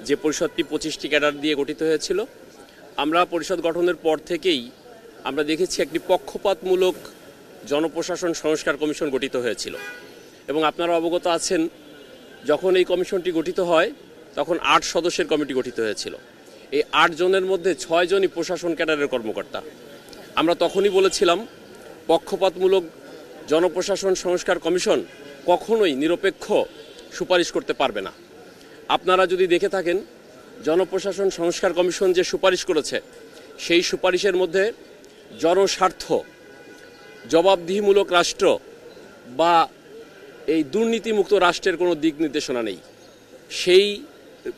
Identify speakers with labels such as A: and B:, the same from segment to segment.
A: যে পরিষদটি 25টি ক্যাডার দিয়ে গঠিত হয়েছিল, আমরা পরিষদ গঠনের পর থেকেই আমরা দেখেছি একটি পক্ষপাতমূলক জনপ্রশাসন সংস্কার কমিশন গঠিত হয়েছিল। এবং আপনারা অবগত আছেন, যখন এই কমিশনটি গঠিত হয় তখন 8 সদস্যের কমিটি গঠিত হয়েছিল। এই 8 জনের মধ্যে 6 জনই প্রশাসন ক্যাডারের কর্মকর্তা। আমরা তখনই বলেছিলাম, পক্ষপাতমূলক জনপ্রশাসন সংস্কার কমিশন কখনোই নিরপেক্ষ সুপারিশ করতে পারবে না। আপনারা যদি দেখে থাকেন, জনপ্রশাসন সংস্কার কমিশন যে সুপারিশ করেছে সেই সুপারিশের মধ্যে জনস্বার্থ, জবাবদিহিমূলক রাষ্ট্র বা এই দুর্নীতিমুক্ত রাষ্ট্রের কোনো দিক নির্দেশনা নেই। সেই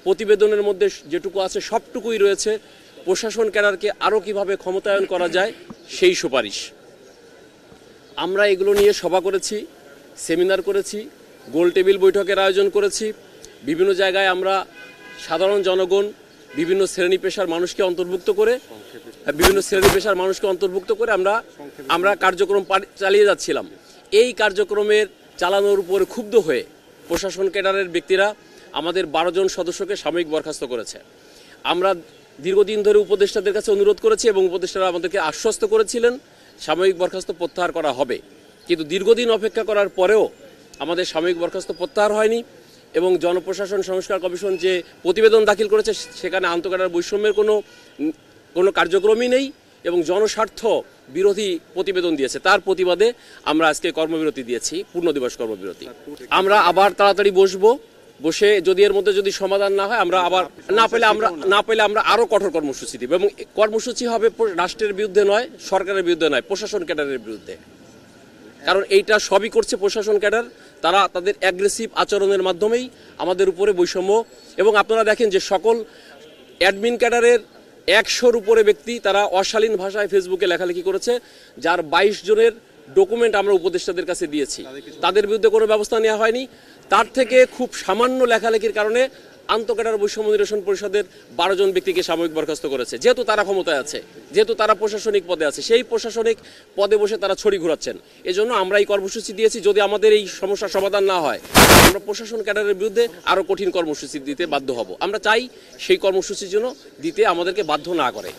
A: প্রতিবেদনের মধ্যে যেটুকু আছে সবটুকুই রয়েছে প্রশাসন ক্যাডারকে আরও কীভাবে ক্ষমতায়ন করা যায় সেই সুপারিশ। আমরা এগুলো নিয়ে সভা করেছি, সেমিনার করেছি, গোল টেবিল বৈঠকের আয়োজন করেছি। বিভিন্ন জায়গায় আমরা সাধারণ জনগণ, বিভিন্ন শ্রেণী পেশার মানুষকে অন্তর্ভুক্ত করে আমরা কার্যক্রম চালিয়ে যাচ্ছিলাম। এই কার্যক্রমের চালানোর উপরে ক্ষুব্ধ হয়ে প্রশাসন ক্যাডারের ব্যক্তিরা আমাদের 12 জন সদস্যকে সাময়িক বরখাস্ত করেছে। আমরা দীর্ঘদিন ধরে উপদেষ্টাদের কাছে অনুরোধ করেছি এবং উপদেষ্টারা আমাদেরকে আশ্বস্ত করেছিলেন সাময়িক বরখাস্ত প্রত্যাহার করা হবে। কিন্তু দীর্ঘদিন অপেক্ষা করার পরেও আমাদের সাময়িক বরখাস্ত প্রত্যাহার হয়নি এবং জনপ্রশাসন সংস্কার কমিশন যে প্রতিবেদন দাখিল করেছে সেখানে আন্তঃক্যাডার বৈষম্যের কোনো কার্যক্রমই নেই এবং জনস্বার্থ বিরোধী প্রতিবেদন দিয়েছে। তার প্রতিবাদে আমরা আজকে কর্মবিরতি দিয়েছি, পূর্ণ দিবস কর্মবিরতি। আমরা আবার তাড়াতাড়ি বসে যদি এর মধ্যে যদি সমাধান না হয়, আমরা আবার না পেলে আমরা আরো কঠোর কর্মসূচি দিব এবং কর্মসূচি হবে রাষ্ট্রের বিরুদ্ধে নয়, সরকারের বিরুদ্ধে নয়, প্রশাসন ক্যাডারের বিরুদ্ধে। কারণ এইটা সবই করছে প্রশাসন ক্যাডার। তারা তাদের অ্যাগ্রেসিভ আচরণের মাধ্যমেই আমাদের উপরে বৈষম্য। এবং আপনারা দেখেন যে সকল অ্যাডমিন ক্যাডারের 100-র উপরে ব্যক্তি তারা অশালীন ভাষায় ফেসবুকে লেখালেখি করেছে, যার 22 জনের ডকুমেন্ট আমরা উপদেষ্টাদের কাছে দিয়েছি। তাদের বিরুদ্ধে কোনো ব্যবস্থা নেওয়া হয়নি। তার থেকে খুব সামান্য লেখালেখির কারণে আন্তঃক্যাডার বৈষম্য নিরসন পরিষদের 12 জন ব্যক্তিকে সাময়িক বরখাস্ত করেছে। যেহেতু তারা ক্ষমতায় আছে, যেহেতু তারা প্রশাসনিক পদে আছে, সেই প্রশাসনিক পদে বসে তারা ছড়ি ঘোরাচ্ছেন। এজন্য আমরা এই কর্মসূচি দিয়েছি। যদি আমাদের এই সমস্যার সমাধান না হয়, আমরা প্রশাসন ক্যাডারের বিরুদ্ধে আরও কঠিন কর্মসূচি দিতে বাধ্য হব। আমরা চাই সেই কর্মসূচির জন্য দিতে আমাদেরকে বাধ্য না করে।